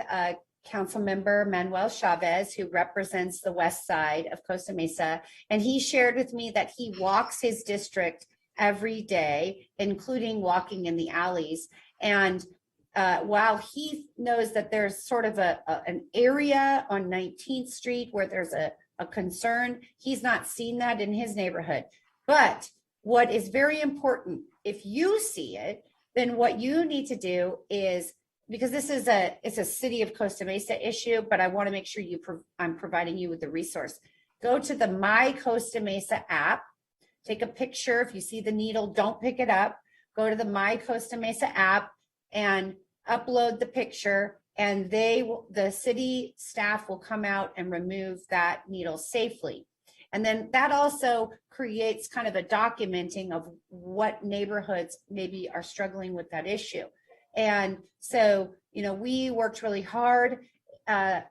Speaker 1: Council Member Manuel Chavez, who represents the west side of Costa Mesa, and he shared with me that he walks his district every day, including walking in the alleys. And while he knows that there's sort of an area on 19th Street where there's a concern, he's not seen that in his neighborhood. But what is very important, if you see it, then what you need to do is, because this is it's a city of Costa Mesa issue, but I want to make sure I'm providing you with the resource. Go to the My Costa Mesa app, take a picture. If you see the needle, don't pick it up. Go to the My Costa Mesa app and upload the picture, and the city staff will come out and remove that needle safely. And then that also creates kind of a documenting of what neighborhoods maybe are struggling with that issue. And so, we worked really hard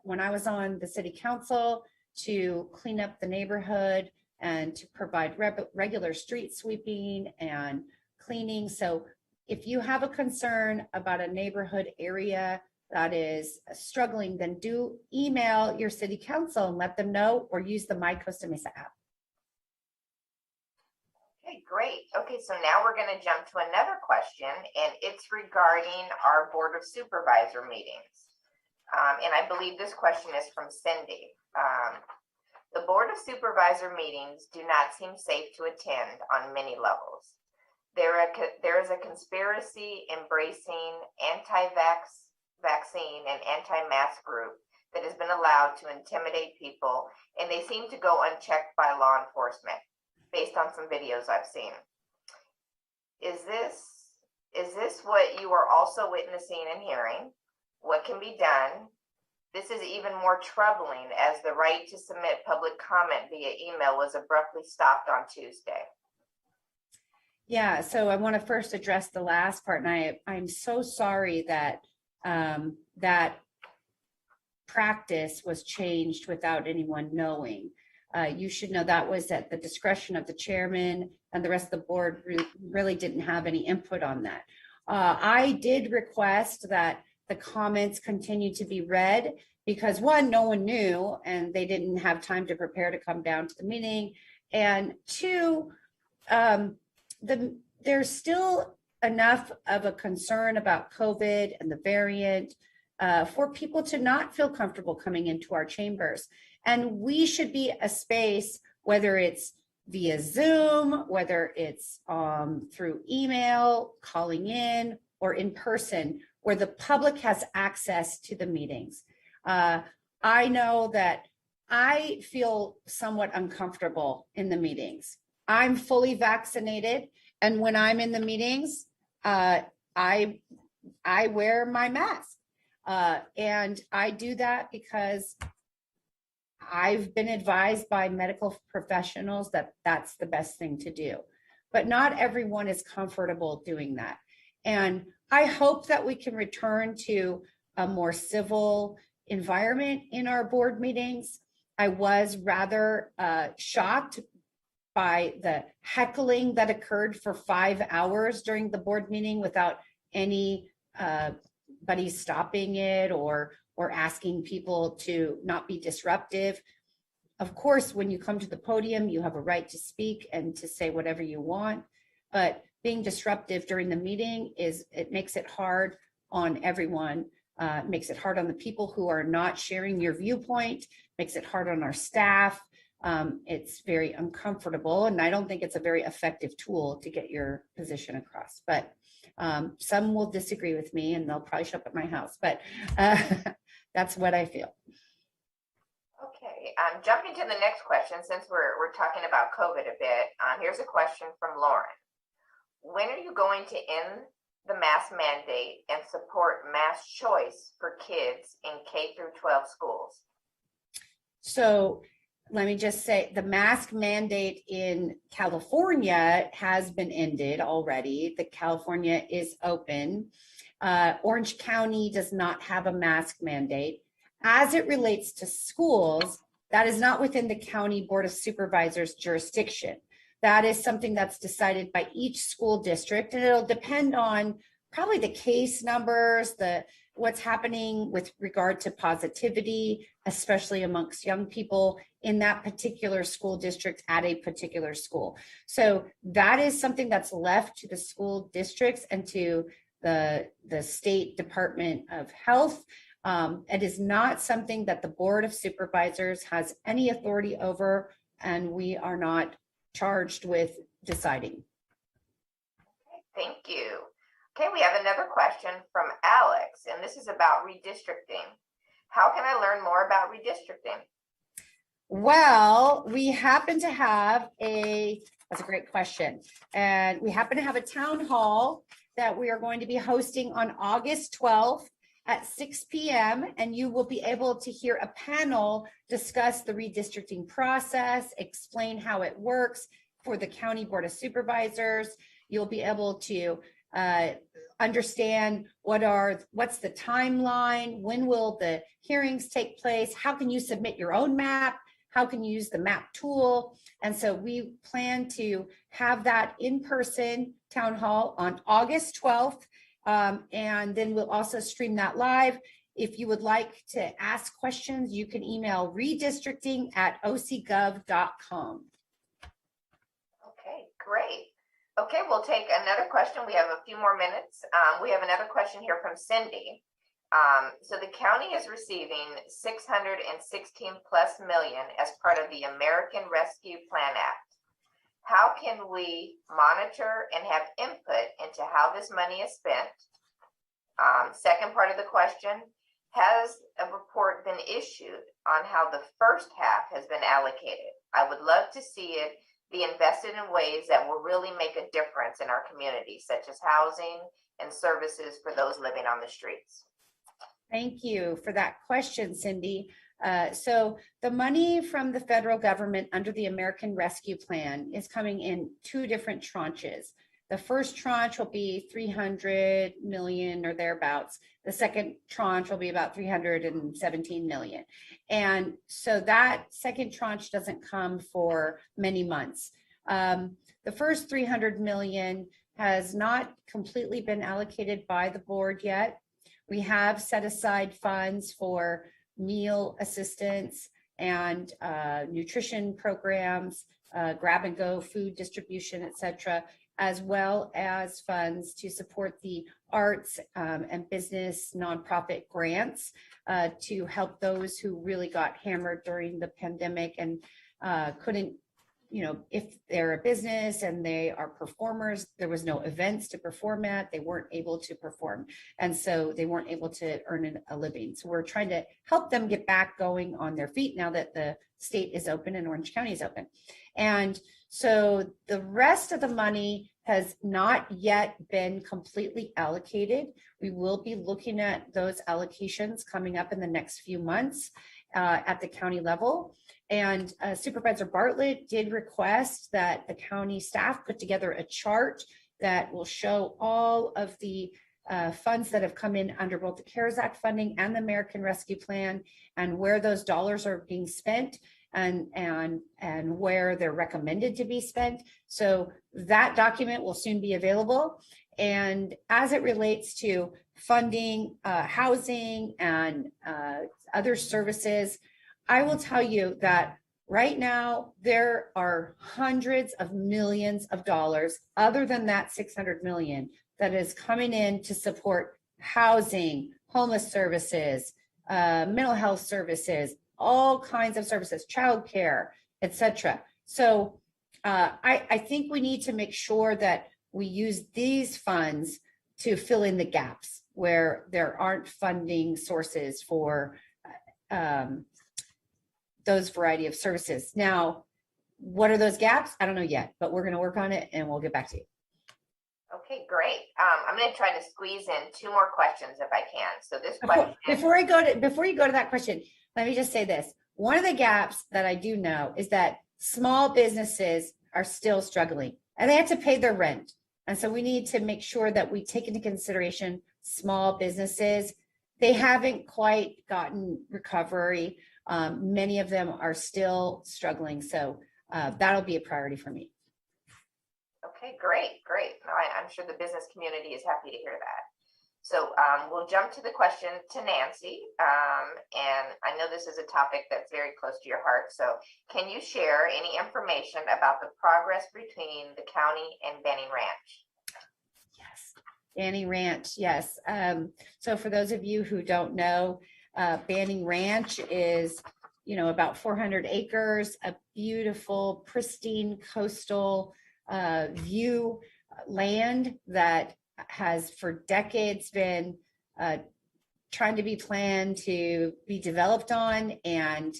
Speaker 1: when I was on the city council to clean up the neighborhood and to provide regular street sweeping and cleaning. So if you have a concern about a neighborhood area that is struggling, then do email your city council and let them know, or use the My Costa Mesa app.
Speaker 2: Okay, great. Okay, so now we're going to jump to another question, and it's regarding our Board of Supervisor meetings. And I believe this question is from Cindy. The Board of Supervisor meetings do not seem safe to attend on many levels. There is a conspiracy embracing anti-vaccine and anti-mask group that has been allowed to intimidate people, and they seem to go unchecked by law enforcement based on some videos I've seen. Is this what you are also witnessing and hearing? What can be done? This is even more troubling as the right to submit public comment via email was abruptly stopped on Tuesday.
Speaker 1: Yeah, so I want to first address the last part, and I'm so sorry that that practice was changed without anyone knowing. You should know that was at the discretion of the chairman, and the rest of the board really didn't have any input on that. I did request that the comments continue to be read because, one, no one knew and they didn't have time to prepare to come down to the meeting. And two, there's still enough of a concern about COVID and the variant for people to not feel comfortable coming into our chambers. And we should be a space, whether it's via Zoom, whether it's through email, calling in, or in person, where the public has access to the meetings. I know that I feel somewhat uncomfortable in the meetings. I'm fully vaccinated, and when I'm in the meetings, I wear my mask. And I do that because I've been advised by medical professionals that that's the best thing to do. But not everyone is comfortable doing that. And I hope that we can return to a more civil environment in our board meetings. I was rather shocked by the heckling that occurred for 5 hours during the board meeting without anybody stopping it or asking people to not be disruptive. Of course, when you come to the podium, you have a right to speak and to say whatever you want, but being disruptive during the meeting it makes it hard on everyone. Makes it hard on the people who are not sharing your viewpoint, makes it hard on our staff. It's very uncomfortable, and I don't think it's a very effective tool to get your position across. But some will disagree with me, and they'll probably show up at my house. But that's what I feel.
Speaker 2: Okay, jumping to the next question, since we're talking about COVID a bit. Here's a question from Lauren. When are you going to end the mask mandate and support mask choice for kids in K through 12 schools?
Speaker 1: So let me just say the mask mandate in California has been ended already. The California is open. Orange County does not have a mask mandate. As it relates to schools, that is not within the County Board of Supervisors jurisdiction. That is something that's decided by each school district, and it'll depend on probably the case numbers, what's happening with regard to positivity, especially amongst young people in that particular school district at a particular school. So that is something that's left to the school districts and to the State Department of Health. It is not something that the Board of Supervisors has any authority over, and we are not charged with deciding.
Speaker 2: Okay, thank you. Okay, we have another question from Alex, and this is about redistricting. How can I learn more about redistricting?
Speaker 1: Well, we happen to have that's a great question. And we happen to have a town hall that we are going to be hosting on August 12th at 6 p.m. And you will be able to hear a panel discuss the redistricting process, explain how it works for the County Board of Supervisors. You'll be able to understand what's the timeline, when will the hearings take place, how can you submit your own map, how can you use the map tool. And so we plan to have that in-person town hall on August 12th. And then we'll also stream that live. If you would like to ask questions, you can email redistricting@ocgov.com.
Speaker 2: Okay, great. Okay, we'll take another question. We have a few more minutes. We have another question here from Cindy. So the county is receiving $616 plus million as part of the American Rescue Plan Act. How can we monitor and have input into how this money is spent? Second part of the question, has a report been issued on how the first half has been allocated? I would love to see it be invested in ways that will really make a difference in our community, such as housing and services for those living on the streets.
Speaker 1: Thank you for that question, Cindy. So the money from the federal government under the American Rescue Plan is coming in two different tranches. The first tranche will be 300 million or thereabouts. The second tranche will be about 317 million. And so that second tranche doesn't come for many months. The first 300 million has not completely been allocated by the board yet. We have set aside funds for meal assistance and nutrition programs, grab and go food distribution, et cetera, as well as funds to support the arts and business nonprofit grants to help those who really got hammered during the pandemic and couldn't, if they're a business and they are performers, there was no events to perform at, they weren't able to perform. And so they weren't able to earn a living. So we're trying to help them get back going on their feet now that the state is open and Orange County is open. And So the rest of the money has not yet been completely allocated. We will be looking at those allocations coming up in the next few months at the county level. And Supervisor Bartlett did request that the county staff put together a chart that will show all of the funds that have come in under both the CARES Act funding and the American Rescue Plan, and where those dollars are being spent and where they're recommended to be spent. So that document will soon be available. And as it relates to funding, housing, and other services, I will tell you that right now there are hundreds of millions of dollars, other than that 600 million, that is coming in to support housing, homeless services, mental health services, all kinds of services, childcare, etc. So I think we need to make sure that we use these funds to fill in the gaps where there aren't funding sources for those variety of services. Now, what are those gaps? I don't know yet, but we're going to work on it and we'll get back to you.
Speaker 2: Okay, great. I'm going to try to squeeze in 2 more questions if I can. So this question.
Speaker 1: Before you go to that question, let me just say this. One of the gaps that I do know is that small businesses are still struggling and they have to pay their rent. And so we need to make sure that we take into consideration small businesses. They haven't quite gotten recovery. Many of them are still struggling. So that'll be a priority for me.
Speaker 2: Okay, great. No, I'm sure the business community is happy to hear that. So we'll jump to the question to Nancy. And I know this is a topic that's very close to your heart. So can you share any information about the progress between the county and Banning Ranch?
Speaker 1: Yes, Banning Ranch, yes. So for those of you who don't know, Banning Ranch is, about 400 acres, a beautiful, pristine coastal view land that has for decades been trying to be planned to be developed on. And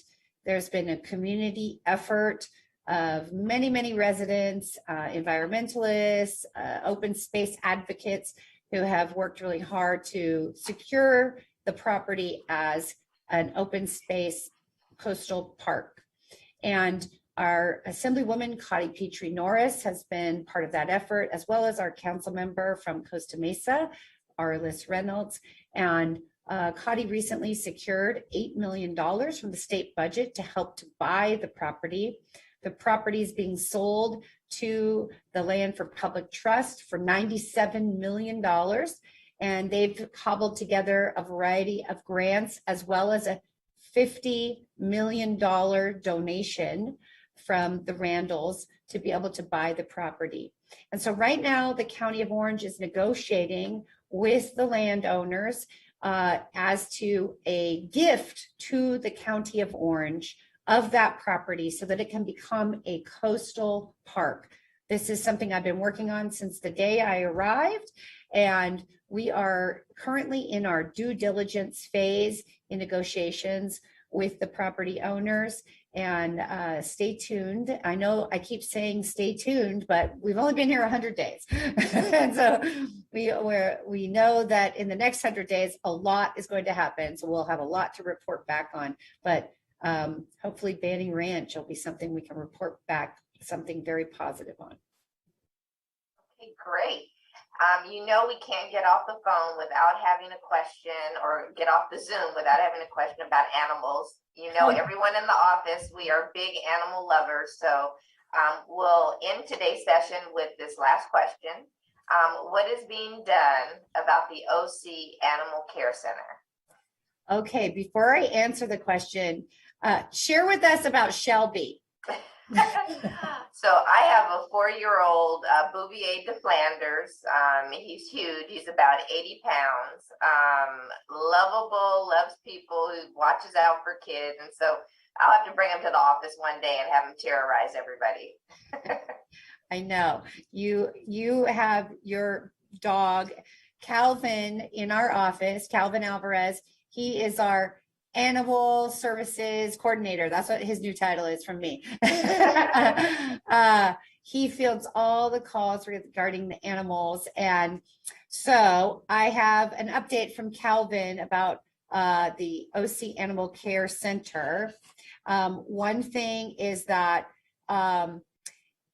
Speaker 1: there's been a community effort of many, many residents, environmentalists, open space advocates who have worked really hard to secure the property as an open space coastal park. And our Assemblywoman, Connie Petrie Norris, has been part of that effort, as well as our council member from Costa Mesa, Arliss Reynolds. And Connie recently secured $8 million from the state budget to help to buy the property. The property is being sold to the Land for Public Trust for $97 million. And they've cobbled together a variety of grants, as well as a $50 million donation from the Randalls to be able to buy the property. And so right now, the County of Orange is negotiating with the landowners as to a gift to the County of Orange of that property so that it can become a coastal park. This is something I've been working on since the day I arrived, and we are currently in our due diligence phase in negotiations with the property owners. And stay tuned. I know I keep saying stay tuned, but we've only been here 100 days. And so we know that in the next 100 days, a lot is going to happen. So we'll have a lot to report back on. But hopefully Banning Ranch will be something we can report back, something very positive on.
Speaker 2: Okay, great. We can't get off the phone without having a question, or get off the Zoom without having a question about animals. Everyone in the office, we are big animal lovers. So we'll end today's session with this last question. What is being done about the OC Animal Care Center?
Speaker 1: Okay, before I answer the question, share with us about Shelby.
Speaker 2: So I have a 4-year-old Bouvier de Flanders. He's huge. He's about 80 pounds. Lovable, loves people, who watches out for kids. And so I'll have to bring him to the office one day and have him terrorize everybody.
Speaker 1: I know. You have your dog, Calvin, in our office, Calvin Alvarez. He is our Animal Services Coordinator. That's what his new title is from me. He fields all the calls regarding the animals. And so I have an update from Calvin about the OC Animal Care Center. One thing is that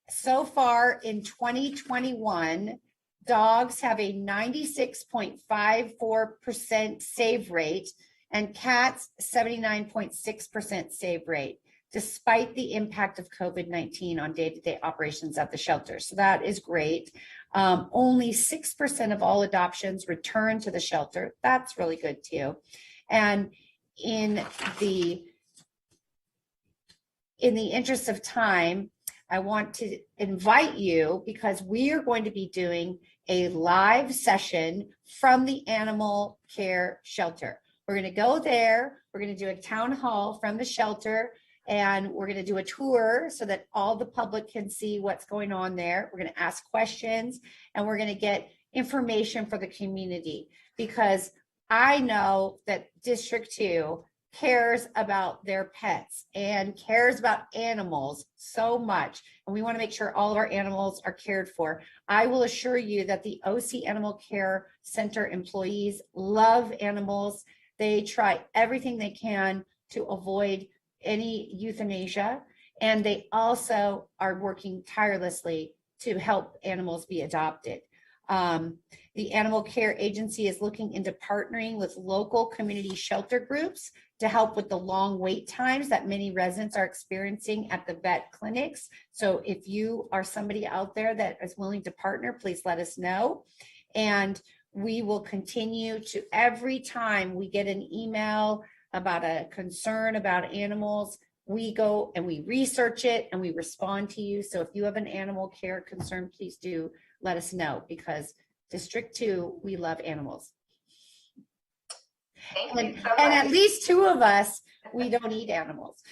Speaker 1: so far in 2021, dogs have a 96.54% save rate and cats 79.6% save rate, despite the impact of COVID-19 on day-to-day operations at the shelter. So that is great. Only 6% of all adoptions return to the shelter. That's really good too. And in the interest of time, I want to invite you, because we are going to be doing a live session from the animal care shelter. We're going to go there. We're going to do a town hall from the shelter, and we're going to do a tour so that all the public can see what's going on there. We're going to ask questions, and we're going to get information for the community, because I know that District 2 cares about their pets and cares about animals so much. And we want to make sure all of our animals are cared for. I will assure you that the OC Animal Care Center employees love animals. They try everything they can to avoid any euthanasia. And they also are working tirelessly to help animals be adopted. The Animal Care Agency is looking into partnering with local community shelter groups to help with the long wait times that many residents are experiencing at the vet clinics. So if you are somebody out there that is willing to partner, please let us know. And we will continue to, every time we get an email about a concern about animals, we go and we research it and we respond to you. So if you have an animal care concern, please do let us know, because District 2, we love animals.
Speaker 2: Thank you so
Speaker 1: and
Speaker 2: much.
Speaker 1: At least 2 of us, we don't eat animals.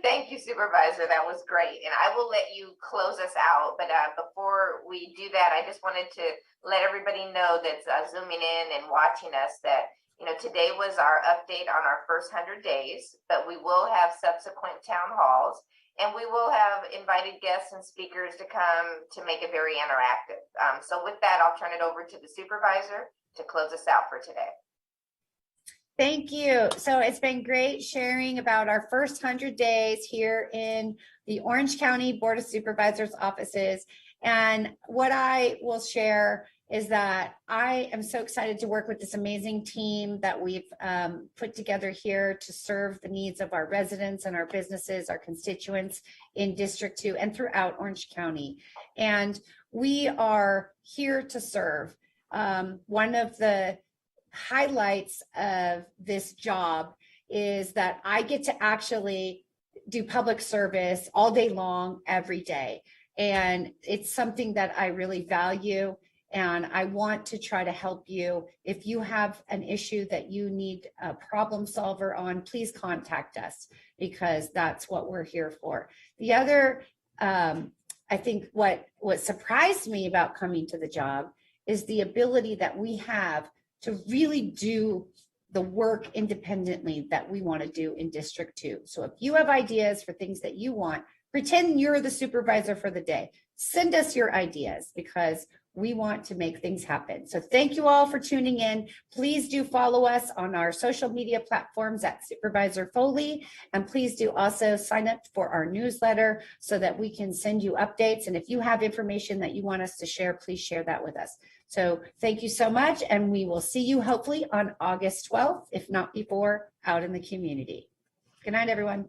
Speaker 2: Thank you, Supervisor. That was great. And I will let you close us out. But before we do that, I just wanted to let everybody know that's zooming in and watching us that, you know, today was our update on our first 100 days, but we will have subsequent town halls. And we will have invited guests and speakers to come to make it very interactive. So with that, I'll turn it over to the supervisor to close us out for today.
Speaker 1: Thank you. So it's been great sharing about our first 100 days here in the Orange County Board of Supervisors offices. And what I will share is that I am so excited to work with this amazing team that we've put together here to serve the needs of our residents and our businesses, our constituents in District 2 and throughout Orange County. And we are here to serve. One of the highlights of this job is that I get to actually do public service all day long, every day. And it's something that I really value. And I want to try to help you. If you have an issue that you need a problem solver on, please contact us, because that's what we're here for. The other, I think what surprised me about coming to the job is the ability that we have to really do the work independently that we want to do in District 2. So if you have ideas for things that you want, pretend you're the supervisor for the day. Send us your ideas, because we want to make things happen. So thank you all for tuning in. Please do follow us on our social media platforms at Supervisor Foley. And please do also sign up for our newsletter so that we can send you updates. And if you have information that you want us to share, please share that with us. So thank you so much. And we will see you hopefully on August 12th, if not before, out in the community. Good night, everyone.